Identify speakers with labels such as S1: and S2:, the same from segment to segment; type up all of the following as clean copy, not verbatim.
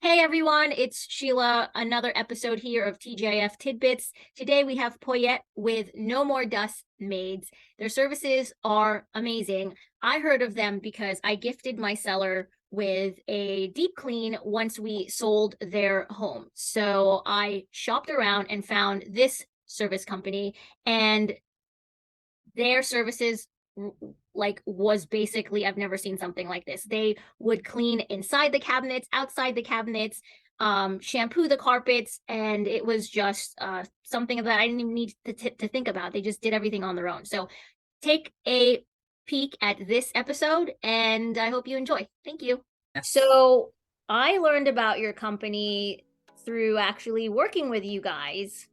S1: Hey everyone, it's Sheila, another episode here of TJF Tidbits. Today we have Poiette with No More Dust Maids. Their services are amazing. I heard of them because I gifted my seller with a deep clean once we sold their home. So I shopped around and found this service company, and their services was basically, I've never seen something like this. They would clean inside the cabinets, outside the cabinets, shampoo the carpets, and it was just something that I didn't even need to think about. They just did everything on their own. So take a peek at this episode, and I hope you enjoy. Thank you. So I learned about your company through actually working with you guys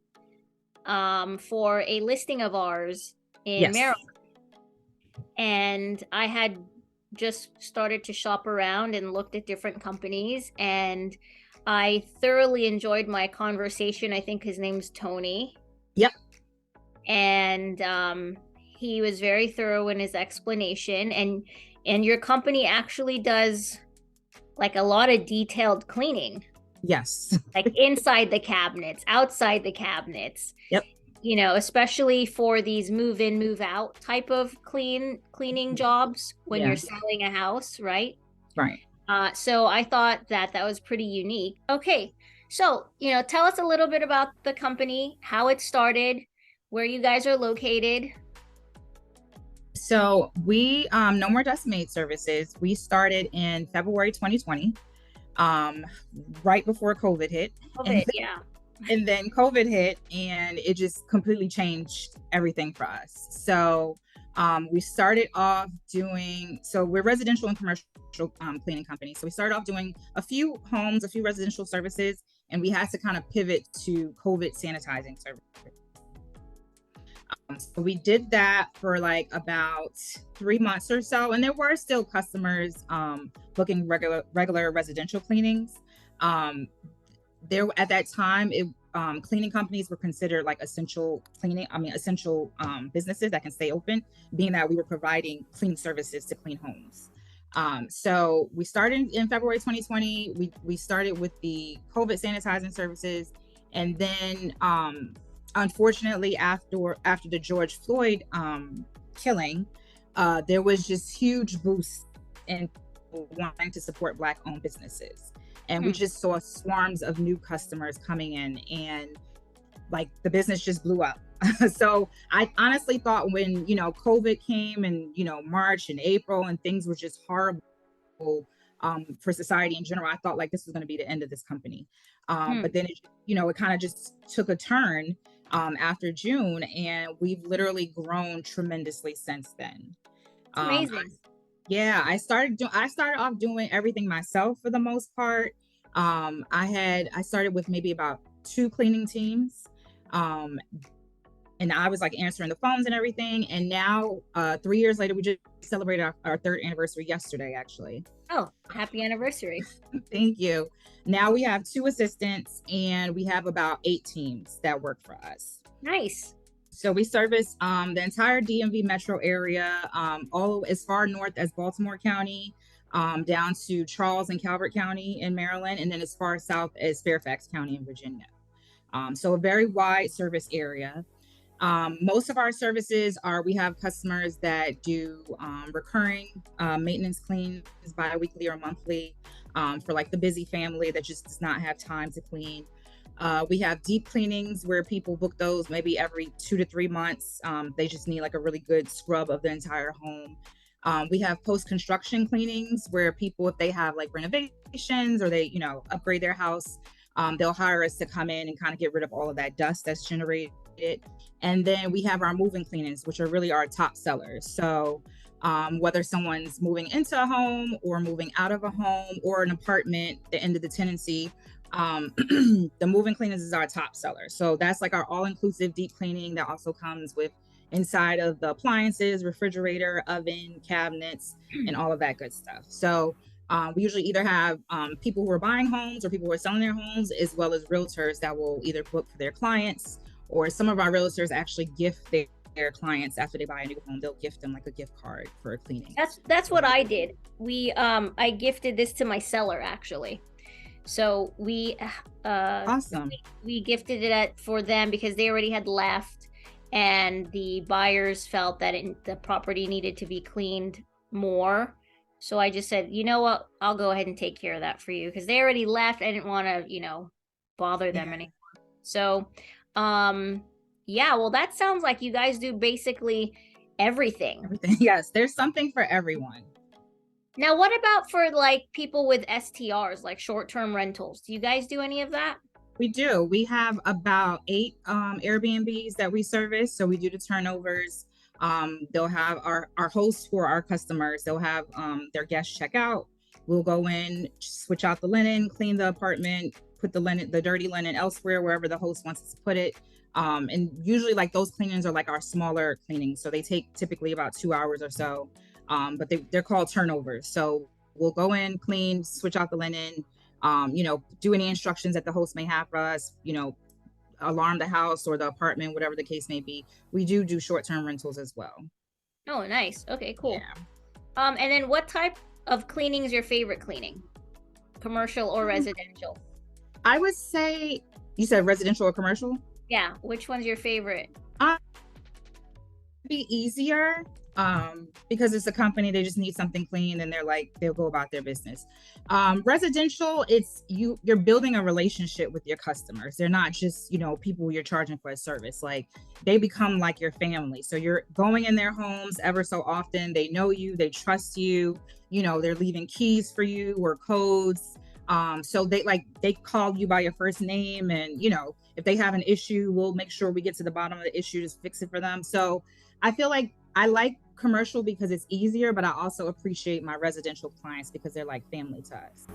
S1: for a listing of ours in
S2: Yes.
S1: Maryland. And I had just started to shop around and looked at different companies, and I thoroughly enjoyed my conversation. I think his name's Tony.
S2: Yep.
S1: And he was very thorough in his explanation, and your company actually does like a lot of detailed cleaning.
S2: Yes.
S1: Like inside the cabinets, outside the cabinets.
S2: Yep.
S1: You know, especially for these move in, move out type of cleaning jobs when you're selling a house, right?
S2: Right.
S1: So I thought that was pretty unique. Okay, so tell us a little bit about the company, how it started, where you guys are located.
S2: So we No More Dust Maid Services. We started in February 2020, right before COVID hit. And then COVID hit, and it just completely changed everything for us. So we started off doing, so we're residential and commercial cleaning company. So we started off doing a few homes, a few residential services, and we had to kind of pivot to COVID sanitizing services. So we did that for like about 3 months or so, and there were still customers booking regular residential cleanings. There at that time, cleaning companies were considered like essential businesses that can stay open, being that we were providing cleaning services to clean homes. So we started in February 2020. We started with the COVID sanitizing services, and then unfortunately after the George Floyd killing, there was just huge boost in wanting to support Black-owned businesses. And we just saw swarms of new customers coming in, and like the business just blew up. So I honestly thought when, COVID came in, March and April, and things were just horrible for society in general, I thought like this was going to be the end of this company. But then, it kind of just took a turn after June, and we've literally grown tremendously since then.
S1: Amazing.
S2: I started off doing everything myself for the most part. I started with maybe about 2 cleaning teams. And I was like answering the phones and everything. And now 3 years later, we just celebrated our 3rd anniversary yesterday, actually.
S1: Oh, happy anniversary.
S2: Thank you. Now we have 2 assistants, and we have about 8 teams that work for us.
S1: Nice.
S2: So we service the entire DMV metro area, all as far north as Baltimore County, down to Charles and Calvert County in Maryland, and then as far south as Fairfax County in Virginia. So a very wide service area. Most of our services we have customers that do recurring maintenance cleans bi-weekly or monthly for like the busy family that just does not have time to clean. We have deep cleanings where people book those maybe every 2 to 3 months. They just need like a really good scrub of the entire home. We have post-construction cleanings where people, if they have like renovations or they, upgrade their house, they'll hire us to come in and kind of get rid of all of that dust that's generated. And then we have our move-in cleanings, which are really our top sellers. So whether someone's moving into a home or moving out of a home or an apartment, the end of the tenancy, the move-in cleanings is our top seller. So that's like our all-inclusive deep cleaning that also comes with inside of the appliances, refrigerator, oven, cabinets, and all of that good stuff. So we usually either have people who are buying homes or people who are selling their homes, as well as realtors that will either book for their clients, or some of our realtors actually gift their clients after they buy a new home. They'll gift them like a gift card for a cleaning.
S1: That's what I did. I gifted this to my seller, actually. So uh
S2: Awesome.
S1: we gifted it for them because they already had left, and the buyers felt that the property needed to be cleaned more. So I just said, you know what, I'll go ahead and take care of that for you because they already left. I didn't want to, bother them
S2: Yeah.
S1: anymore. So, um, yeah, well, that sounds like you guys do basically everything.
S2: Everything. Yes, there's something for everyone.
S1: Now, what about for like people with STRs, like short-term rentals? Do you guys do any of that?
S2: We do. We have about 8 Airbnbs that we service. So we do the turnovers. They'll have our hosts for our customers. They'll have their guests check out. We'll go in, switch out the linen, clean the apartment, put the dirty linen elsewhere, wherever the host wants us to put it. And usually, like those cleanings are like our smaller cleanings. So they take typically about 2 hours or so. But they're called turnovers. So we'll go in, clean, switch out the linen, do any instructions that the host may have for us, alarm the house or the apartment, whatever the case may be. We do short-term rentals as well.
S1: Oh, nice. Okay, cool.
S2: Yeah.
S1: And then what type of cleaning is your favorite cleaning? Commercial or residential?
S2: I would say, you said residential or commercial?
S1: Yeah, which one's your favorite?
S2: Uh, be easier because it's a company, they just need something clean and they'll go about their business. Residential, you're building a relationship with your customers. They're not just people you're charging for a service. Like, they become like your family, so you're going in their homes ever so often. They know you, they trust you. They're leaving keys for you or codes. So they call you by your first name, and if they have an issue, we'll make sure we get to the bottom of the issue to fix it for them. So I feel like I like commercial because it's easier, but I also appreciate my residential clients because they're like family to us.